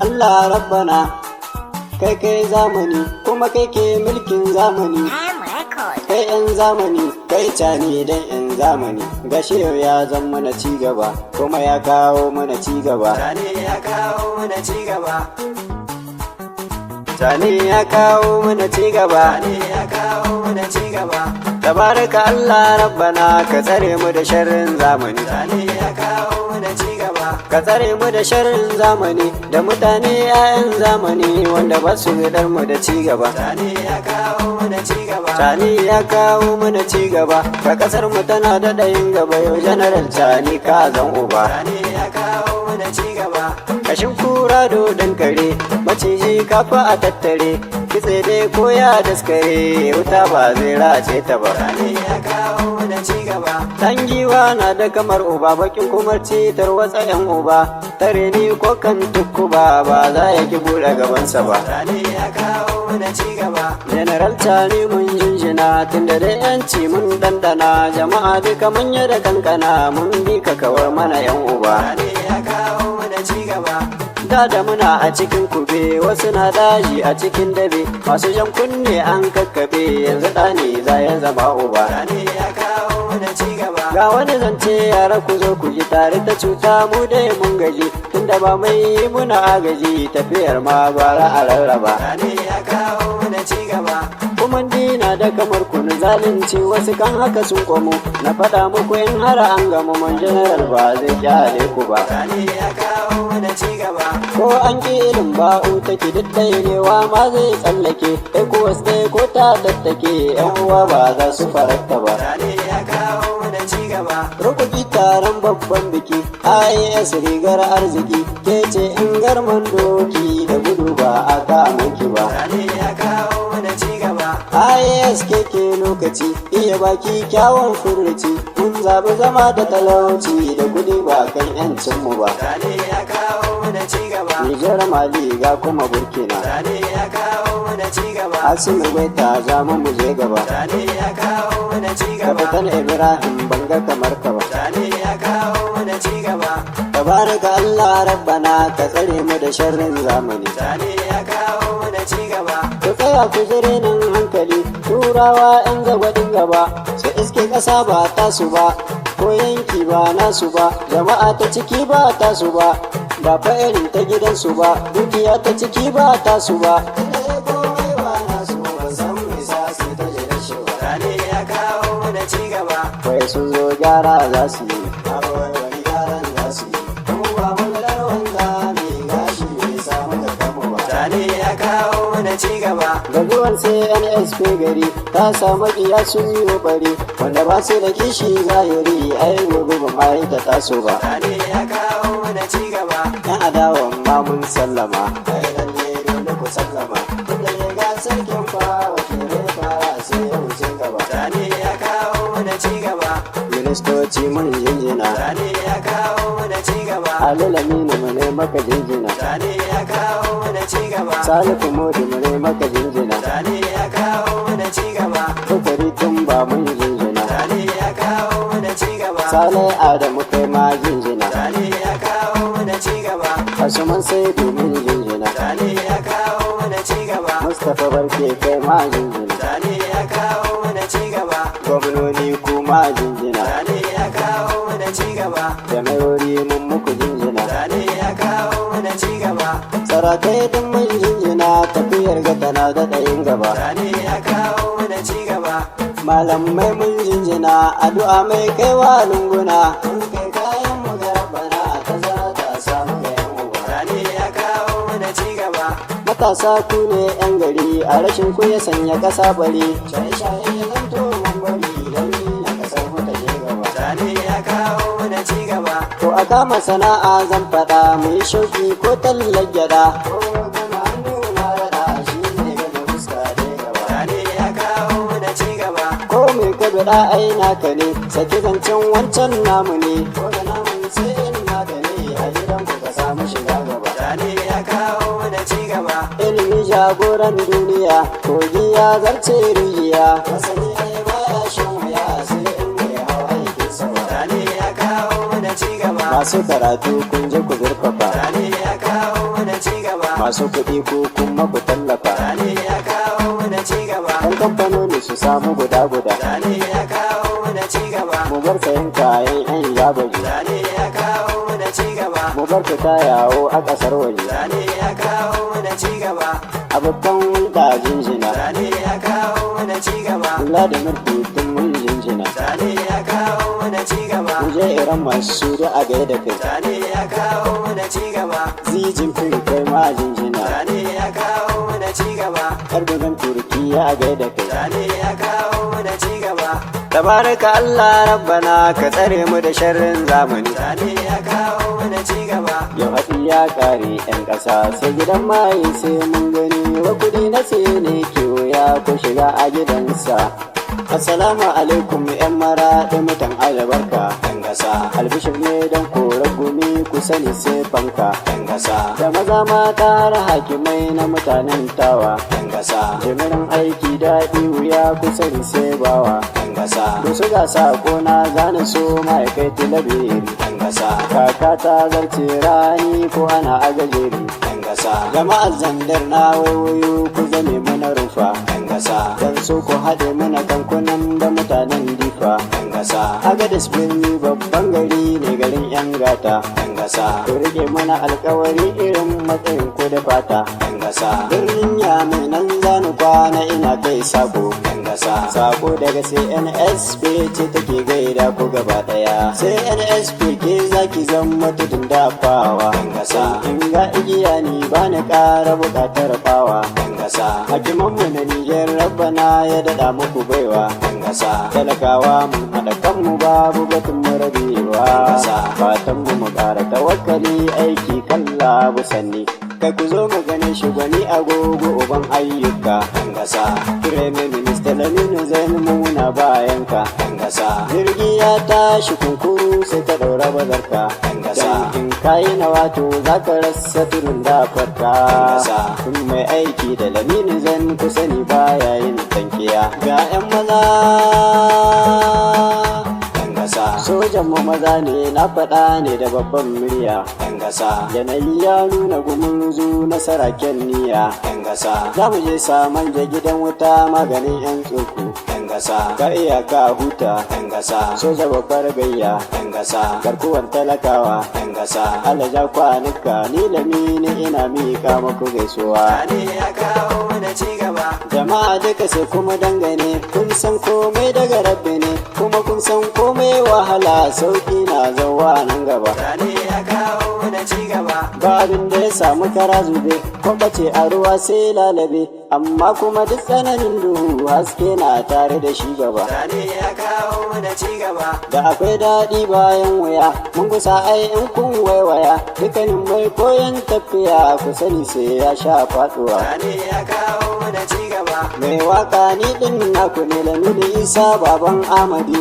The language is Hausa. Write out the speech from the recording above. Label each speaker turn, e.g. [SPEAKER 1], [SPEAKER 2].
[SPEAKER 1] Allah rabbana kai zamani kuma kai ke mulkin zamani, kai yan zamani kai cani dan yan zamani. Gashi yau ya zama mana cigaba kuma ya kawo mana cigaba. Sani ya kawo mana cigaba. Sani ya kawo mana cigaba. Sani ya kawo mana cigaba. Tabaraka Allah rabbana ka tsare mu da sharrin zamani. Sani ya kawo mana cigaba. Ka tsare mu da sharrin zamani da mutane 'ya'yan zamani wanda ba su bidar mu da cigaba. Sani ya kawo mana cigaba. Sani ya kawo mana cigaba. Ka kasar mu tana da ɗayin gaba yau General Sani ka zan uba. Sani ya kawo mana cigaba. Kashin kura dodon kare maciji kafa a tattare, kitse dai ko ya daskare wuta ba zai race ta ba. Sani ya kawo mana cigaba. Dan giwa na da kamar uba bakin kumarci tarwatsa yan uba, tare ni ko kan tukkuba ba za ya ki buɗe gabansa ba. Sani ya kawo mana cigaba. General Sani mun jinjina tunda da yanci mun dandana, jama'a duka manya da kankana mun bi ka kawar mana yan uba. Sani ya kawo mana cigaba. Da muna a cikin kube wasu na daji a cikin dabe, masu jan kunne an kakkabe yanzu ɗani za ya zama uba. Sani ya kawo mana cigaba. Ga wani zance yara ku zo ku ji tare ta cuta mu dai mun gaji, tunda ba mai yi muna agaji tafiyar ma bara a rarraba. Sani ya kawo mana cigaba. Kuma dina da kamar kunu zalunci wasu kan haka sun komo, na faɗa muku in har an gama man General ba zai kyale ku ba. Sani ya kawo mana cigaba. Ko an ƙi irin ba'u take duk ɗaya ne wa ma zai tsallake, ECOWAS ɗaya ko ta tattake yan uwa ba za su faranta ba. Sani ya kawo mana cigaba. Rukuki taron babban biki IAS rigar arziki, ke ce in garman doki da gudu ba a kama ki ba. Sani ya kawo mana cigaba. IAS keke lokaci iya baki kyawun furuci, mun zaɓi zama da talauci da gudi ba kan yancinmu ba. Sani ya kawo mana cigaba. Nijar Mali ga kuma Burkina. Sani ya kawo mana cigaba. Asimu Gwaita za mu je gaba. Sani ya kawo mana cigaba. Kapitan Ibrahim banga kamar ka ba. Sani ya kawo mana cigaba. Tabaraka Allah rabbana ka tsare mu da sharrin zamani. Sani ya kawo mana cigaba. Ku tsaya ku zire nan hankali, turawa 'yan zagwadin gaba su iske ƙasa ba tasu ba, ko yanki ba nasu ba, jama'a ta ciki ba tasu ba, ba fa irin ta gidansu ba, dukiya ta ciki ba tasu ba. Sani ya kawo mana cigaba. Wai sun zo gyara za su yi, wani gyaran za su yi, kuma ba maganar wanda mai gashi bai samu da kama ba. Sani ya kawo mana cigaba. Da zuwan CNSP gari ta samu iya sun yi bari, wanda ba su da kishi zahiri ai gobe ba ma yi ta taso ba. Sani ya kawo mana cigaba. Yan adawan ma mun sallama, ai lalle dole ku sallama, tunda ya ga sarkin fa wakilai fara sai ya wuce gaba. Sani ya kawo mana cigaba. Ministoci mun jinjina. Sani ya kawo mana cigaba. Alalami mu ne maka jinjina. Sani ya kawo mana cigaba. Salifu Modi mu ne maka jinjina. Sani ya kawo mana cigaba. Bukari tun ba mun jinjina. Sani ya kawo mana cigaba. Sale Adamu kai ma jinjina. Sani ya kawo mana cigaba. Asuman sai domin jinjina. Sani ya kawo mana cigaba. Mustapha Barke kai ma jinjina. Sani ya kawo mana cigaba. Gwamnoni kuma jinjina. Sani ya kawo mana cigaba. Jami'ori mun muku jinjina. Sani ya kawo mana cigaba. Sarakai din mun jinjina, tafiyar ga tana da ɗayin gaba. Sani ya kawo mana cigaba. Malamai mun jinjina, addu'a mai kaiwa lunguna, mun kai kayan mu ga rabbana ta zara ta samu ga yan uwa. Sani ya kawo mana cigaba. Matasa ku ne yan gari, a rashin ku ya sanya ƙasa bari, shaye-shaye ya zanto mun bari don na ƙasar mu ta je gaba. Sani ya kawo mana cigaba. To a kama sana'a zan faɗa, mu yi shauki ko tallar gyaɗa, ko gama hannu na raɗa shi ne gaba fuska ne gaba. Sani ya kawo mana cigaba. Ko mai ka biɗa ai naka ne, saki zancen wancan namu ne, ko da namun sai in naka ne, a gidan ku ka samu shiga gaba. Sani ya kawo mana cigaba. Ilimi jagoran duniya, kogi ya zarce rijiya, masani ai baya shan wuya sai in mai hawa aikin sama. Sani ya kawo mana cigaba. Masu karatu kun je ku zurfafa. Sani ya kawo mana cigaba. masu kuɗi ko kuma ku tallafa.
[SPEAKER 2] Sani ya kawo mana cigaba.
[SPEAKER 1] Yan kamfanoni su samu guda-guda.
[SPEAKER 2] Sani ya kawo mana cigaba.
[SPEAKER 1] Mu bar sayan kayan yan yabaji.
[SPEAKER 2] Sani ya kawo mana cigaba.
[SPEAKER 1] Mu bar fita yawo a ƙasar waje.
[SPEAKER 2] Sani ya kawo mana cigaba.
[SPEAKER 1] A babban hulɗa jinjina.
[SPEAKER 2] Sani ya kawo mana cigaba.
[SPEAKER 1] Kula da murtutun mun jinjina.
[SPEAKER 2] Sani ya kawo mana cigaba.
[SPEAKER 1] Mu je iran masu da a gaida kai.
[SPEAKER 2] Sani ya kawo mana cigaba.
[SPEAKER 1] Zijin fin kai ma jinjina.
[SPEAKER 2] Sani ya kawo mana cigaba.
[SPEAKER 1] Erdogan Turkiya a gaida kai.
[SPEAKER 2] Sani ya kawo mana cigaba.
[SPEAKER 1] Tabaraka Allah rabbana ka tsare mu da sharrin zamani.
[SPEAKER 2] Sani ya kawo mana cigaba.
[SPEAKER 1] Yau haɗi ya ƙare 'yan ƙasa sai gidan mai sai mun gani wa kuɗi na sai ne kewaya ko shiga a gidansa. Assalamu alaikum 'yan maraɗi mutan albarka.
[SPEAKER 2] 'Yan gasa.
[SPEAKER 1] Albishir ne don korar gumi ku sani sai fanka.
[SPEAKER 2] 'Yan gasa.
[SPEAKER 1] Da maza mata har hakimai na mutanen tawa.
[SPEAKER 2] 'Yan gasa.
[SPEAKER 1] Jimirin aiki daɗi wuya ku sani sai bawa.
[SPEAKER 2] 'Yan gasa.
[SPEAKER 1] Da su ga sako na zane so ma'aikaiti labiri.
[SPEAKER 2] 'Yan gasa.
[SPEAKER 1] Kaka ta zarce rani ko ana agajeri.
[SPEAKER 2] 'Yan gasa.
[SPEAKER 1] Jama'ar zandar na waiwayo ku zame mana rufa.
[SPEAKER 2] 'Yan gasa.
[SPEAKER 1] Dan so ku haɗe mana kankunan da mutanen difa.
[SPEAKER 2] 'Yan gasa.
[SPEAKER 1] Agadis birni babban gari ne garin 'yan gata.
[SPEAKER 2] 'Yan gasa.
[SPEAKER 1] Ku rike mana alkawari irin matsayin ku da fata.
[SPEAKER 2] 'Yan gasa.
[SPEAKER 1] Birnin Yamai nan zanu kwana ina kai sako.
[SPEAKER 2] 'Yan gasa.
[SPEAKER 1] Sako daga CNSP ce take gaida ku gaba daya. CNSP ke zaki zama tudun dafawa.
[SPEAKER 2] 'Yan gasa.
[SPEAKER 1] In ga igiya ni ba ni ƙara buƙatar fawa.
[SPEAKER 2] 'Yan gasa.
[SPEAKER 1] Hakimanmu na Nijar rabbana ya daɗa muku baiwa.
[SPEAKER 2] 'Yan gasa.
[SPEAKER 1] Talakawa mun haɗa kanmu babu batun mu rabewa.
[SPEAKER 2] gasa.
[SPEAKER 1] Fatan mu ƙara tawakkali aiki kalla busanni. Kai ku zo mu gane shi gwani agogo uban ayyuka.
[SPEAKER 2] 'Yan gasa.
[SPEAKER 1] Firamin minista Laminu Zainu muna bayanka.
[SPEAKER 2] 'Yan gasa.
[SPEAKER 1] Jirgi ya tashi kunkuru sai ta ɗaura bazarka.
[SPEAKER 2] 'Yan gasa.
[SPEAKER 1] In kayi na wato za ka rasa turin dafarka.
[SPEAKER 2] gasa.
[SPEAKER 1] Kun mai aiki da Laminu Zan ku sani baya yin tankiya. Ga 'yan maza.
[SPEAKER 2] 'Yan gasa.
[SPEAKER 1] Sojan mu maza ne na faɗa ne da babban murya.
[SPEAKER 2] 'Yan gasa.
[SPEAKER 1] Yanayi ya nuna gumurzu na saraken niyya.
[SPEAKER 2] 'Yan gasa.
[SPEAKER 1] Za mu je saman da gidan wuta maganin 'yan tsurku.
[SPEAKER 2] 'Yan gasa.
[SPEAKER 1] Ka iya ka huta.
[SPEAKER 2] 'Yan gasa.
[SPEAKER 1] Soja babbar gayya.
[SPEAKER 2] 'Yan gasa.
[SPEAKER 1] Garkuwan talakawa.
[SPEAKER 2] 'Yan gasa.
[SPEAKER 1] Allah ja kwanuka ni lamini ina mika muku gaisuwa.
[SPEAKER 2] Sani ya kawo mana cigaba.
[SPEAKER 1] Jama'a duka sai kuma dangane kun san komai daga rabbi ne kuma kun san komai wahala sauki na zawa nan gaba.
[SPEAKER 2] Sani ya kawo mana cigaba.
[SPEAKER 1] Ba abin da ya samu kara zube ko bace a ruwa sai lalabe amma kuma duk tsananin duhu haske na tare da shi gaba.
[SPEAKER 2] Sani ya kawo mana cigaba.
[SPEAKER 1] Da akwai daɗi bayan wuya mun gusa ai in kun waiwaya dukkanin mai koyon tafiya ku sani sai ya sha faɗuwa.
[SPEAKER 2] Sani ya kawo mana cigaba.
[SPEAKER 1] Mai waka ni ɗin naku ne Lamini Isa baban Amadi.